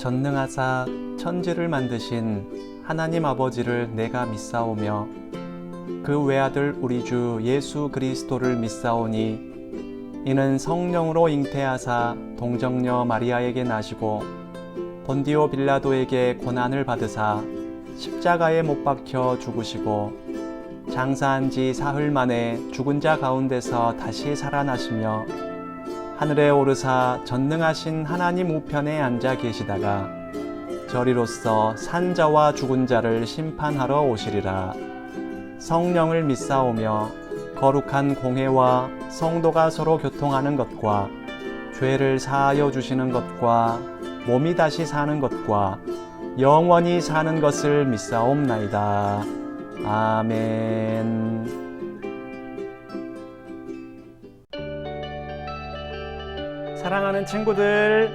전능하사 천지를 만드신 하나님 아버지를 내가 믿사오며 그 외아들 우리 주 예수 그리스도를 믿사오니 이는 성령으로 잉태하사 동정녀 마리아에게 나시고 본디오 빌라도에게 고난을 받으사 십자가에 못 박혀 죽으시고 장사한 지 사흘 만에 죽은 자 가운데서 다시 살아나시며 하늘에 오르사 전능하신 하나님 우편에 앉아 계시다가 저리로서 산자와 죽은 자를 심판하러 오시리라. 성령을 믿사오며 거룩한 공회와 성도가 서로 교통하는 것과 죄를 사하여 주시는 것과 몸이 다시 사는 것과 영원히 사는 것을 믿사옵나이다. 아멘. 사랑하는 친구들,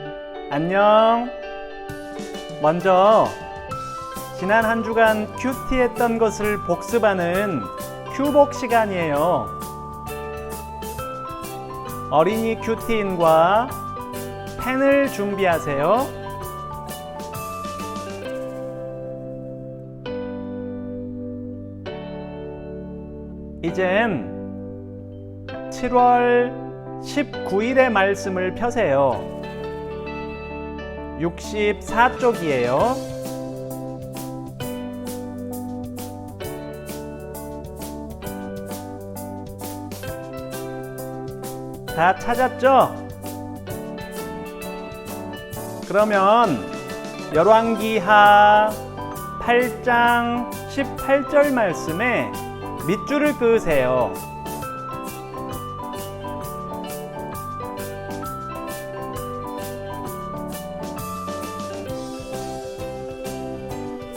안녕. 먼저 지난 한 주간 큐티했던 것을 복습하는 큐복 시간이에요. 어린이 큐티인과 펜을 준비하세요. 이젠 7월 19일의 말씀을 펴세요. 64쪽이에요. 다 찾았죠? 그러면 열왕기하 8장 18절 말씀에 밑줄을 그으세요.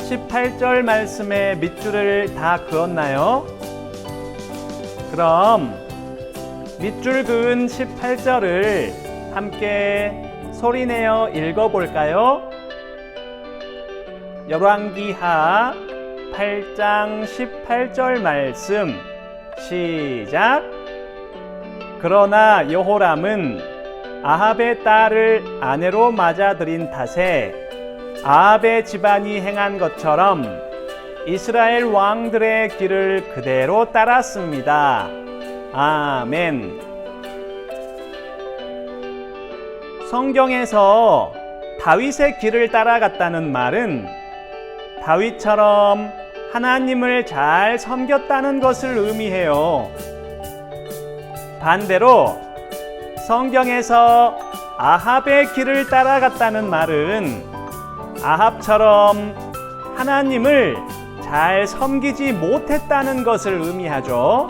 (18절) 말씀에 밑줄을 다 그었나요? 그럼 밑줄 그은 18절을 함께 소리내어 읽어볼까요? 열왕기하 8장 18절 말씀 시작. 그러나 여호람은 아합의 딸을 아내로 맞아들인 탓에 아합의 집안이 행한 것처럼 이스라엘 왕들의 길을 그대로 따랐습니다. 아멘. 성경에서 다윗의 길을 따라갔다는 말은 다윗처럼 하나님을 잘 섬겼다는 것을 의미해요. 반대로 성경에서 아합의 길을 따라갔다는 말은 아합처럼 하나님을 잘 섬기지 못했다는 것을 의미하죠.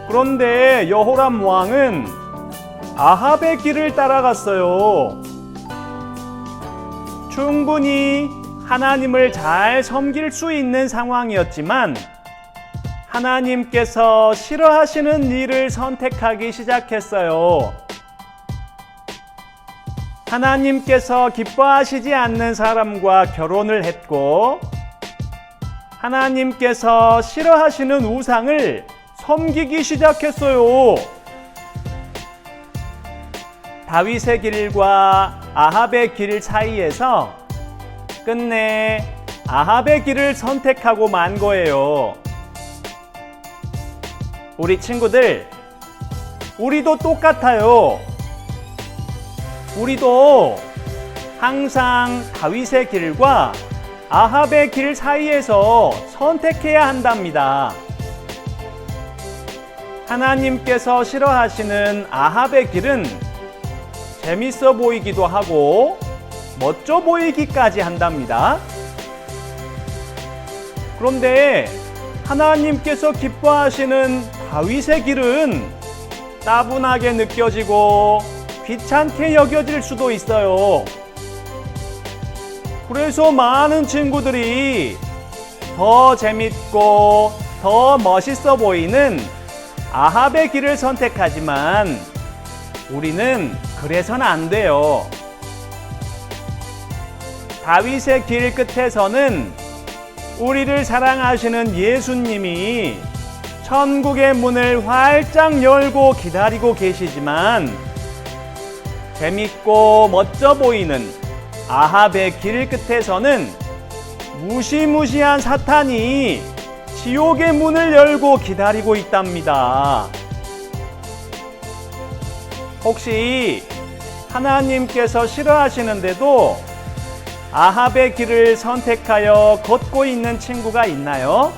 그런데 여호람 왕은 아합의 길을 따라갔어요. 충분히 하나님을 잘 섬길 수 있는 상황이었지만 하나님께서 싫어하시는 일을 선택하기 시작했어요. 하나님께서 기뻐하시지 않는 사람과 결혼을 했고 하나님께서 싫어하시는 우상을 섬기기 시작했어요. 다윗의 길과 아합의 길 사이에서 끝내 아합의 길을 선택하고 만 거예요. 우리 친구들, 우리도 똑같아요. 우리도 항상 다윗의 길과 아합의 길 사이에서 선택해야 한답니다. 하나님께서 싫어하시는 아합의 길은 재밌어 보이기도 하고 멋져 보이기까지 한답니다. 그런데 하나님께서 기뻐하시는 다윗의 길은 따분하게 느껴지고 귀찮게 여겨질 수도 있어요. 그래서 많은 친구들이 더 재밌고 더 멋있어 보이는 아합의 길을 선택하지만 우리는 그래서는 안 돼요. 다윗의 길 끝에서는 우리를 사랑하시는 예수님이 천국의 문을 활짝 열고 기다리고 계시지만 재밌고 멋져 보이는 아합의 길 끝에서는 무시무시한 사탄이 지옥의 문을 열고 기다리고 있답니다. 혹시 하나님께서 싫어하시는데도 아합의 길을 선택하여 걷고 있는 친구가 있나요?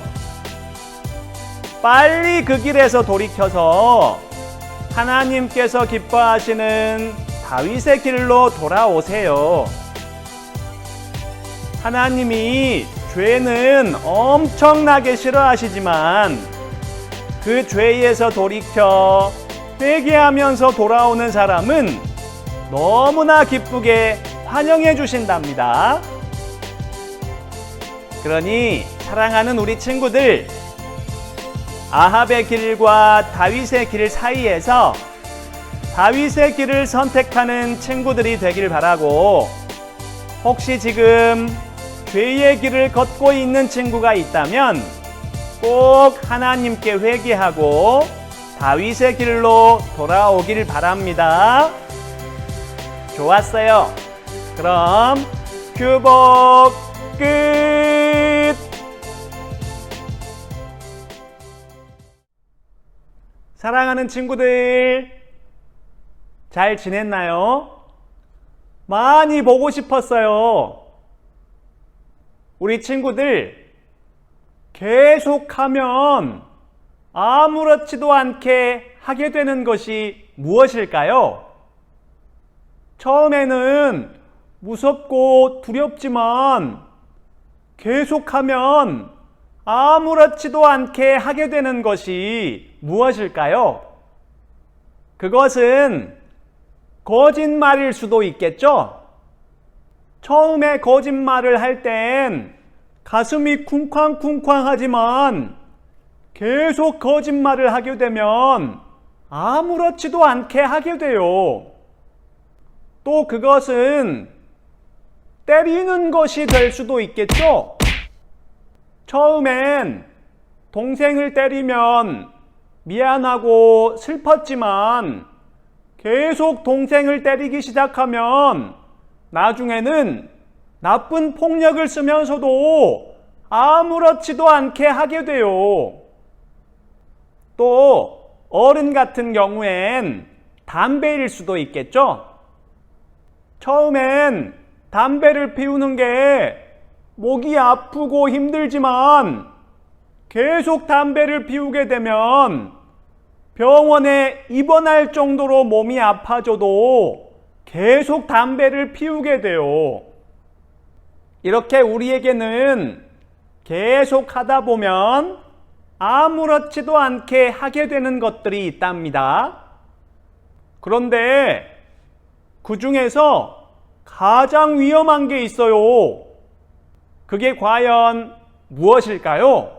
빨리 그 길에서 돌이켜서 하나님께서 기뻐하시는 다윗의 길로 돌아오세요. 하나님이 죄는 엄청나게 싫어하시지만 그 죄에서 돌이켜 회개하면서 돌아오는 사람은 너무나 기쁘게 환영해 주신답니다. 그러니 사랑하는 우리 친구들, 아합의 길과 다윗의 길 사이에서 다윗의 길을 선택하는 친구들이 되길 바라고, 혹시 지금 죄의 길을 걷고 있는 친구가 있다면 꼭 하나님께 회개하고 다윗의 길로 돌아오길 바랍니다. 좋았어요. 그럼 규복 끝! 사랑하는 친구들, 잘 지냈나요? 많이 보고 싶었어요. 우리 친구들, 계속하면 아무렇지도 않게 하게 되는 것이 무엇일까요? 처음에는 무섭고 두렵지만 계속하면 아무렇지도 않게 하게 되는 것이 무엇일까요? 그것은 거짓말일 수도 있겠죠? 처음에 거짓말을 할 땐 가슴이 쿵쾅쿵쾅하지만 계속 거짓말을 하게 되면 아무렇지도 않게 하게 돼요. 또 그것은 때리는 것이 될 수도 있겠죠? 처음엔 동생을 때리면 미안하고 슬펐지만 계속 동생을 때리기 시작하면 나중에는 나쁜 폭력을 쓰면서도 아무렇지도 않게 하게 돼요. 또 어른 같은 경우엔 담배일 수도 있겠죠? 처음엔 담배를 피우는 게 목이 아프고 힘들지만 계속 담배를 피우게 되면 병원에 입원할 정도로 몸이 아파져도 계속 담배를 피우게 돼요. 이렇게 우리에게는 계속 하다 보면 아무렇지도 않게 하게 되는 것들이 있답니다. 그런데 그 중에서 가장 위험한 게 있어요. 그게 과연 무엇일까요?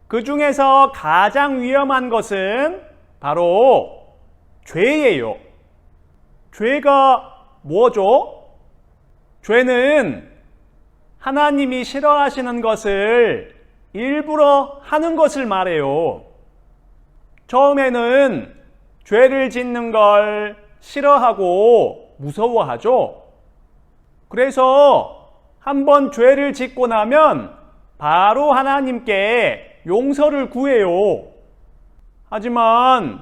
그 중에서 가장 위험한 것은 바로 죄예요. 죄가 뭐죠? 죄는 하나님이 싫어하시는 것을 일부러 하는 것을 말해요. 처음에는 죄를 짓는 걸 싫어하고 무서워하죠. 그래서 한번 죄를 짓고 나면 바로 하나님께 용서를 구해요. 하지만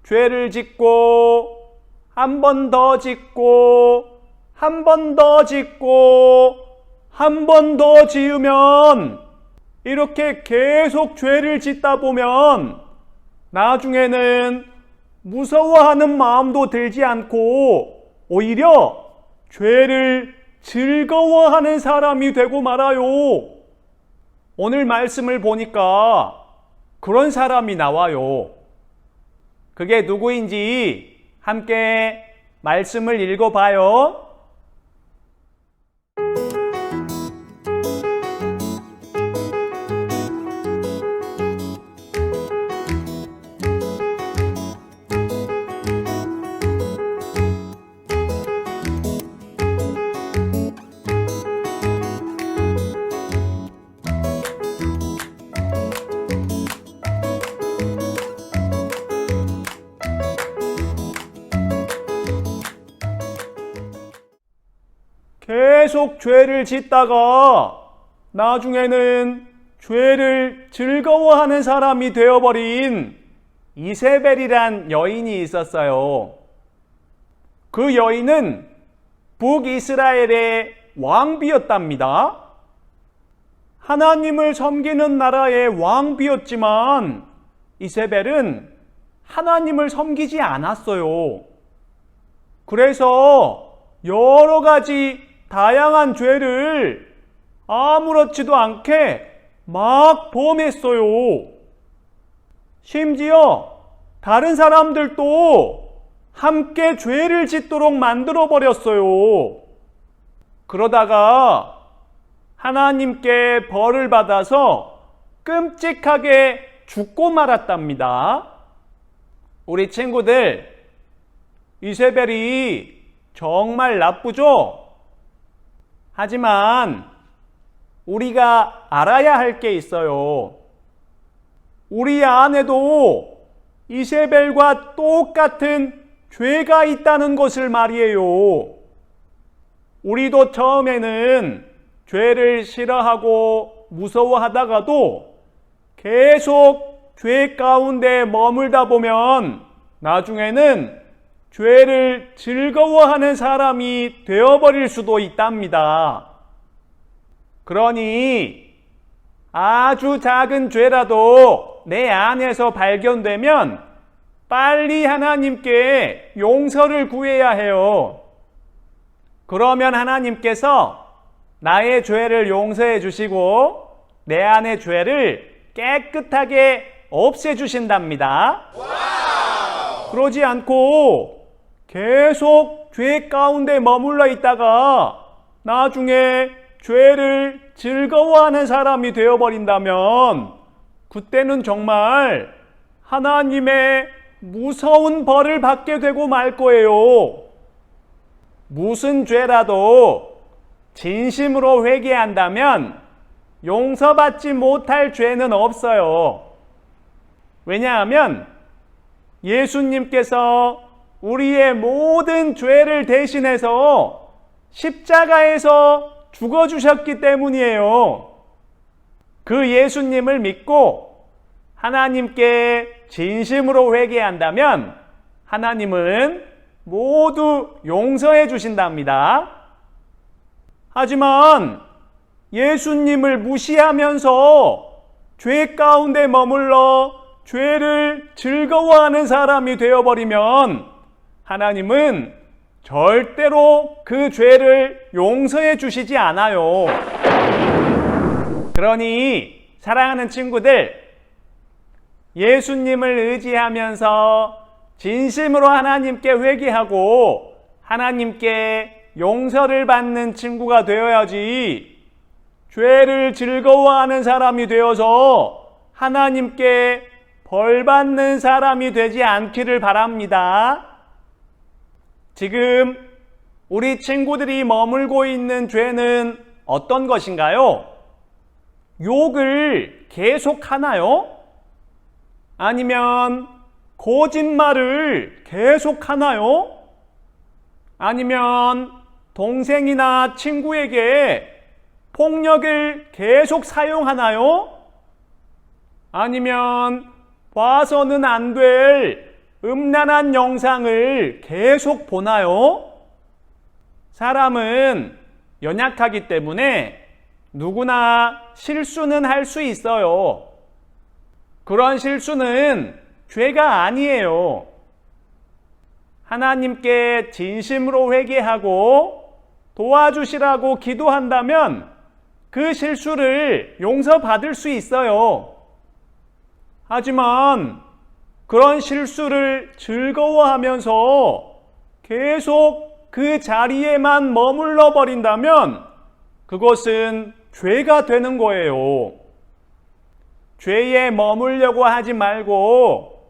죄를 짓고 한 번 더 짓고 한 번 더 짓고 한 번 더 지으면 이렇게 계속 죄를 짓다 보면 나중에는 무서워하는 마음도 들지 않고 오히려 죄를 즐거워하는 사람이 되고 말아요. 오늘 말씀을 보니까 그런 사람이 나와요. 그게 누구인지 함께 말씀을 읽어봐요. 계속 죄를 짓다가 나중에는 죄를 즐거워하는 사람이 되어버린 이세벨이란 여인이 있었어요. 그 여인은 북이스라엘의 왕비였답니다. 하나님을 섬기는 나라의 왕비였지만 이세벨은 하나님을 섬기지 않았어요. 그래서 여러 가지 다양한 죄를 아무렇지도 않게 막 범했어요. 심지어 다른 사람들도 함께 죄를 짓도록 만들어 버렸어요. 그러다가 하나님께 벌을 받아서 끔찍하게 죽고 말았답니다. 우리 친구들, 이세벨이 정말 나쁘죠? 하지만 우리가 알아야 할 게 있어요. 우리 안에도 이세벨과 똑같은 죄가 있다는 것을 말이에요. 우리도 처음에는 죄를 싫어하고 무서워하다가도 계속 죄 가운데 머물다 보면 나중에는 죄를 즐거워하는 사람이 되어버릴 수도 있답니다. 그러니 아주 작은 죄라도 내 안에서 발견되면 빨리 하나님께 용서를 구해야 해요. 그러면 하나님께서 나의 죄를 용서해 주시고 내 안의 죄를 깨끗하게 없애주신답니다. 그러지 않고 계속 죄 가운데 머물러 있다가 나중에 죄를 즐거워하는 사람이 되어버린다면 그때는 정말 하나님의 무서운 벌을 받게 되고 말 거예요. 무슨 죄라도 진심으로 회개한다면 용서받지 못할 죄는 없어요. 왜냐하면 예수님께서 우리의 모든 죄를 대신해서 십자가에서 죽어주셨기 때문이에요. 그 예수님을 믿고 하나님께 진심으로 회개한다면 하나님은 모두 용서해 주신답니다. 하지만 예수님을 무시하면서 죄 가운데 머물러 죄를 즐거워하는 사람이 되어버리면 하나님은 절대로 그 죄를 용서해 주시지 않아요. 그러니 사랑하는 친구들, 예수님을 의지하면서 진심으로 하나님께 회개하고 하나님께 용서를 받는 친구가 되어야지 죄를 즐거워하는 사람이 되어서 하나님께 벌 받는 사람이 되지 않기를 바랍니다. 지금 우리 친구들이 머물고 있는 죄는 어떤 것인가요? 욕을 계속 하나요? 아니면 거짓말을 계속 하나요? 아니면 동생이나 친구에게 폭력을 계속 사용하나요? 아니면 봐서는 안 될 음란한 영상을 계속 보나요? 사람은 연약하기 때문에 누구나 실수는 할 수 있어요. 그런 실수는 죄가 아니에요. 하나님께 진심으로 회개하고 도와주시라고 기도한다면 그 실수를 용서받을 수 있어요. 하지만 그런 실수를 즐거워하면서 계속 그 자리에만 머물러 버린다면 그것은 죄가 되는 거예요. 죄에 머물려고 하지 말고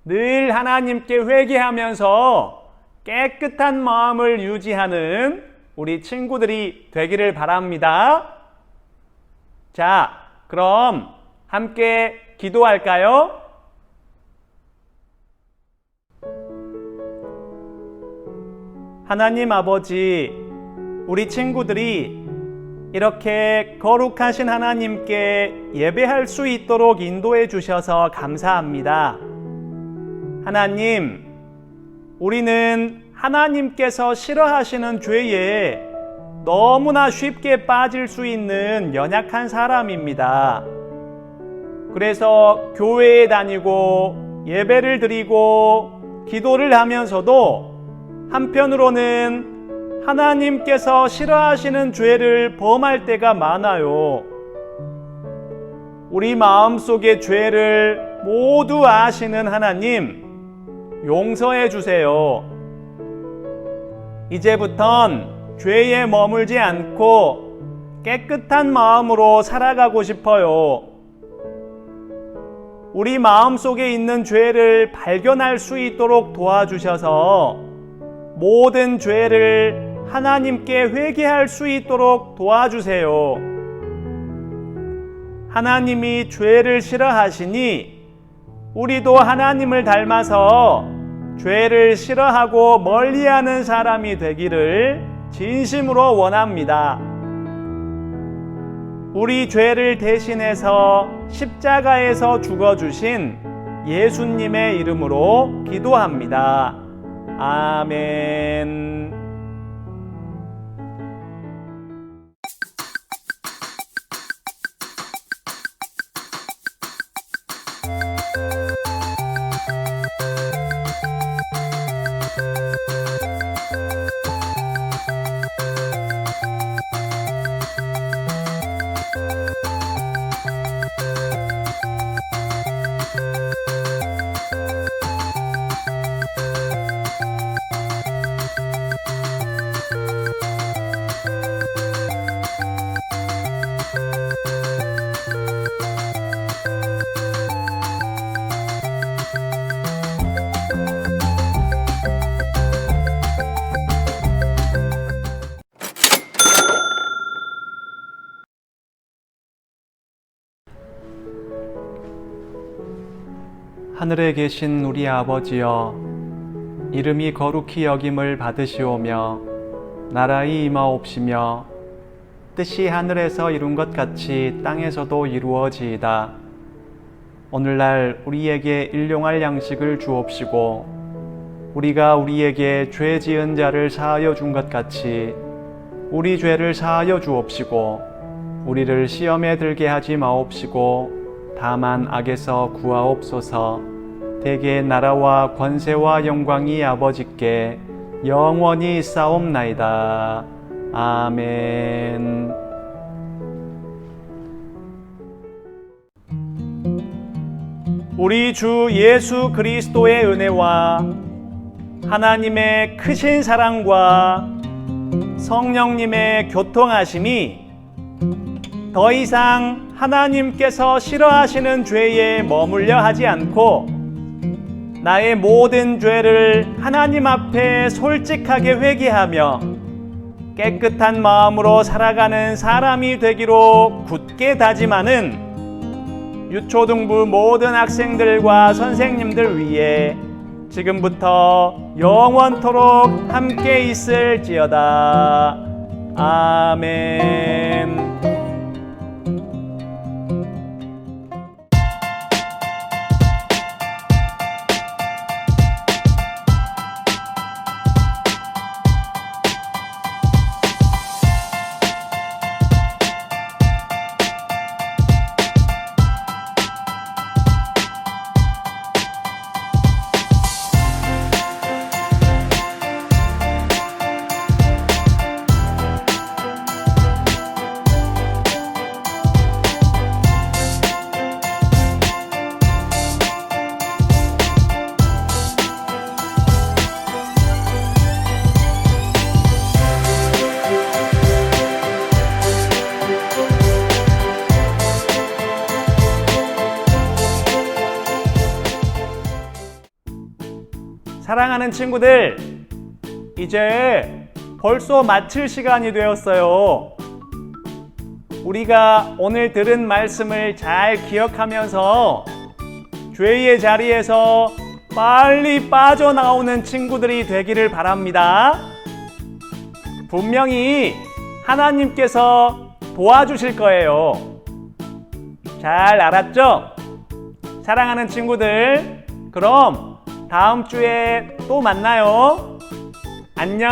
늘 하나님께 회개하면서 깨끗한 마음을 유지하는 우리 친구들이 되기를 바랍니다. 자, 그럼 함께 기도할까요? 하나님 아버지, 우리 친구들이 이렇게 거룩하신 하나님께 예배할 수 있도록 인도해 주셔서 감사합니다. 하나님, 우리는 하나님께서 싫어하시는 죄에 너무나 쉽게 빠질 수 있는 연약한 사람입니다. 그래서 교회에 다니고 예배를 드리고 기도를 하면서도 한편으로는 하나님께서 싫어하시는 죄를 범할 때가 많아요. 우리 마음속의 죄를 모두 아시는 하나님, 용서해 주세요. 이제부턴 죄에 머물지 않고 깨끗한 마음으로 살아가고 싶어요. 우리 마음속에 있는 죄를 발견할 수 있도록 도와주셔서 모든 죄를 하나님께 회개할 수 있도록 도와주세요. 하나님이 죄를 싫어하시니 우리도 하나님을 닮아서 죄를 싫어하고 멀리하는 사람이 되기를 진심으로 원합니다. 우리 죄를 대신해서 십자가에서 죽어주신 예수님의 이름으로 기도합니다. 아멘. 하늘에 계신 우리 아버지여, 이름이 거룩히 여김을 받으시오며 나라의 임하옵시며 뜻이 하늘에서 이룬 것 같이 땅에서도 이루어지이다. 오늘날 우리에게 일용할 양식을 주옵시고 우리가 우리에게 죄 지은 자를 사하여 준 것 같이 우리 죄를 사하여 주옵시고 우리를 시험에 들게 하지 마옵시고 다만 악에서 구하옵소서. 대개 나라와 권세와 영광이 아버지께 영원히 싸움나이다. 아멘. 우리 주 예수 그리스도의 은혜와 하나님의 크신 사랑과 성령님의 교통하심이 더 이상 하나님께서 싫어하시는 죄에 머물려 하지 않고 나의 모든 죄를 하나님 앞에 솔직하게 회개하며 깨끗한 마음으로 살아가는 사람이 되기로 굳게 다짐하는 유초등부 모든 학생들과 선생님들 위해 지금부터 영원토록 함께 있을지어다. 아멘. 사랑하는 친구들, 이제 벌써 마칠 시간이 되었어요. 우리가 오늘 들은 말씀을 잘 기억하면서 죄의 자리에서 빨리 빠져나오는 친구들이 되기를 바랍니다. 분명히 하나님께서 도와주실 거예요. 잘 알았죠? 사랑하는 친구들, 그럼 다음 주에 또 만나요. 안녕.